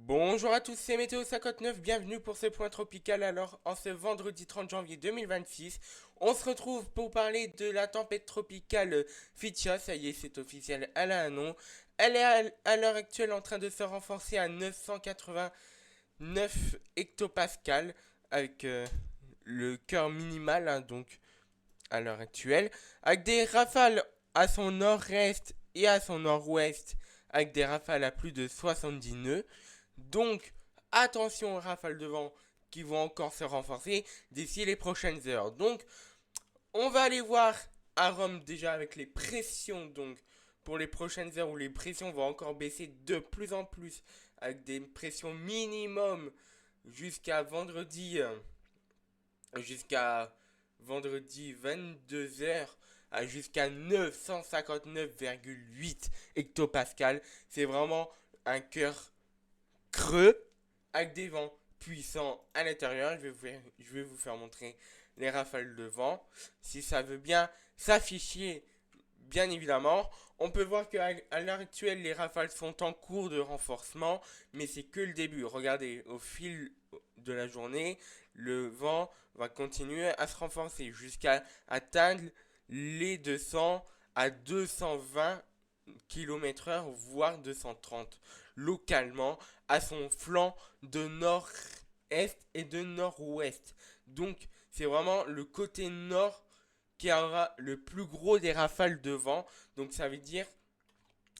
Bonjour à tous, c'est Météo 59, bienvenue pour ce point tropical. Alors, en ce vendredi 30 janvier 2026, on se retrouve pour parler de la tempête tropicale Ficha. Ça y est, c'est officiel, elle a un nom. Elle est à l'heure actuelle en train de se renforcer à 989 hectopascales avec le cœur minimal, hein, donc à l'heure actuelle, avec des rafales à son nord-est et à son nord-ouest, avec des rafales à plus de 70 nœuds. Donc, attention aux rafales de vent qui vont encore se renforcer d'ici les prochaines heures. Donc, on va aller voir à Rome déjà avec les pressions. Donc, pour les prochaines heures où les pressions vont encore baisser de plus en plus, avec des pressions minimum jusqu'à vendredi, jusqu'à vendredi 22 heures à jusqu'à 959,8 hectopascales. C'est vraiment un cœur creux avec des vents puissants à l'intérieur. Je vais vous faire montrer les rafales de vent. Si ça veut bien s'afficher, bien évidemment. On peut voir qu'à l'heure actuelle, les rafales sont en cours de renforcement, mais c'est que le début. Regardez, au fil de la journée, le vent va continuer à se renforcer jusqu'à atteindre les 200 à 220 km/h, voire 230 localement à son flanc de nord-est et de nord-ouest. Donc c'est vraiment le côté nord qui aura le plus gros des rafales de vent. Donc ça veut dire,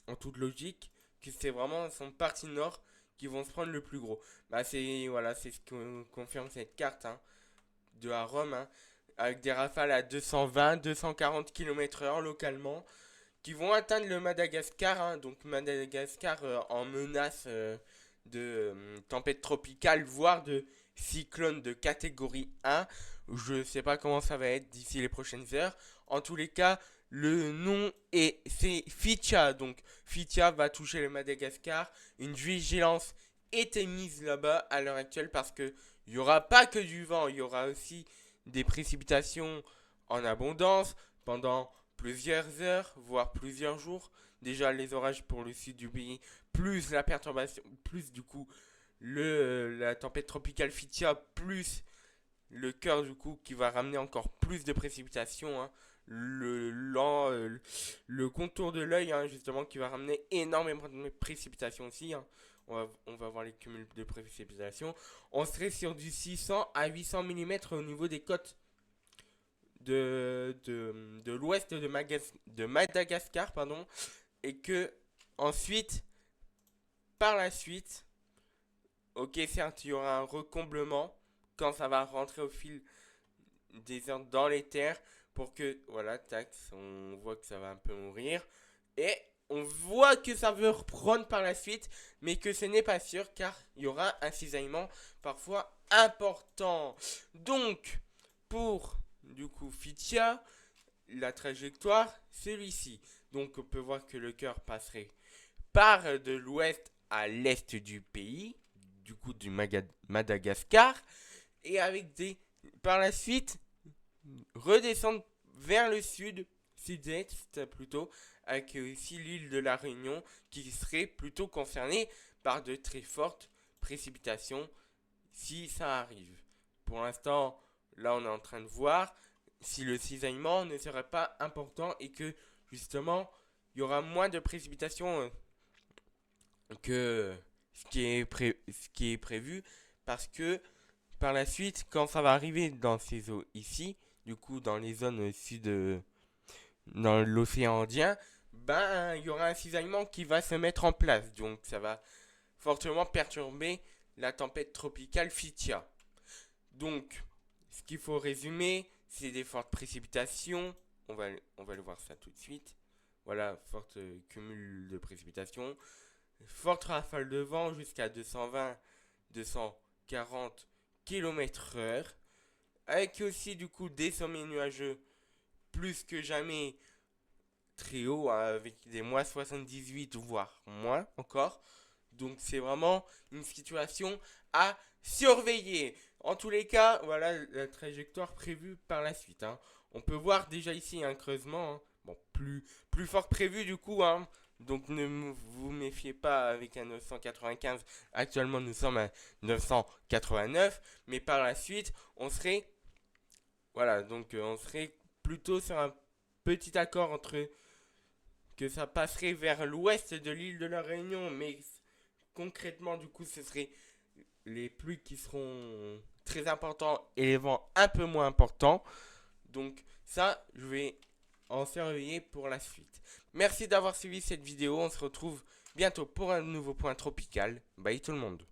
en toute logique, que c'est vraiment son partie nord qui vont se prendre le plus gros. Bah c'est voilà, c'est ce que confirme cette carte, hein, de à Rome, hein, avec des rafales à 220, 240 km/h localement qui vont atteindre le Madagascar, hein, donc Madagascar en menace de tempête tropicale, voire de cyclone de catégorie 1. Je ne sais pas comment ça va être d'ici les prochaines heures. En tous les cas, le nom est c'est Ficha. Donc Ficha va toucher le Madagascar. Une vigilance est émise là-bas à l'heure actuelle parce que il n'y aura pas que du vent, il y aura aussi des précipitations en abondance pendant plusieurs heures, voire plusieurs jours. Déjà les orages pour le sud du pays, plus la perturbation, plus du coup la tempête tropicale Fitia, plus le cœur du coup qui va ramener encore plus de précipitations, hein. Le contour de l'œil, hein, justement, qui va ramener énormément de précipitations aussi, hein. On va voir les cumuls de précipitations. On serait sur du 600 à 800 mm au niveau des côtes de l'ouest de Madagascar, pardon, et que ensuite, par la suite, ok, certes, il y aura un recomblement quand ça va rentrer au fil des heures dans les terres pour que, voilà, tac, on voit que ça va un peu mourir. Et on voit que ça veut reprendre par la suite, mais que ce n'est pas sûr car il y aura un cisaillement parfois important. Donc, pour du coup Fitia, la trajectoire, celui-ci. Donc on peut voir que le cœur passerait par de l'ouest à l'est du pays, du coup du Madagascar, et avec des par la suite redescendre vers le sud, sud-est plutôt, avec aussi l'île de la Réunion qui serait plutôt concernée par de très fortes précipitations si ça arrive. Pour l'instant, là on est en train de voir si le cisaillement ne serait pas important et que justement il y aura moins de précipitations que ce qui est prévu parce que par la suite quand ça va arriver dans ces eaux ici, du coup dans les zones sud, dans l'océan Indien, ben il y aura un cisaillement qui va se mettre en place, donc ça va fortement perturber la tempête tropicale Fitia. Donc ce qu'il faut résumer, c'est des fortes précipitations. On va le voir ça tout de suite. Voilà, forte cumul de précipitations. Forte rafale de vent jusqu'à 220-240 km/h. Avec aussi du coup des sommets nuageux plus que jamais très hauts, hein, avec des moins 78 voire moins encore. Donc c'est vraiment une situation à surveiller. En tous les cas, voilà la trajectoire prévue par la suite, hein. On peut voir déjà ici un creusement, hein. Bon, plus fort que prévu du coup, hein. Donc vous méfiez pas avec un 995. Actuellement, nous sommes à 989. Mais par la suite, on serait... Voilà, donc on serait plutôt sur un petit accord entre... Que ça passerait vers l'ouest de l'île de la Réunion. Mais concrètement, du coup, ce serait les pluies qui seront très importants et les vents un peu moins importants. Donc ça, je vais en surveiller pour la suite. Merci d'avoir suivi cette vidéo. On se retrouve bientôt pour un nouveau point tropical. Bye tout le monde.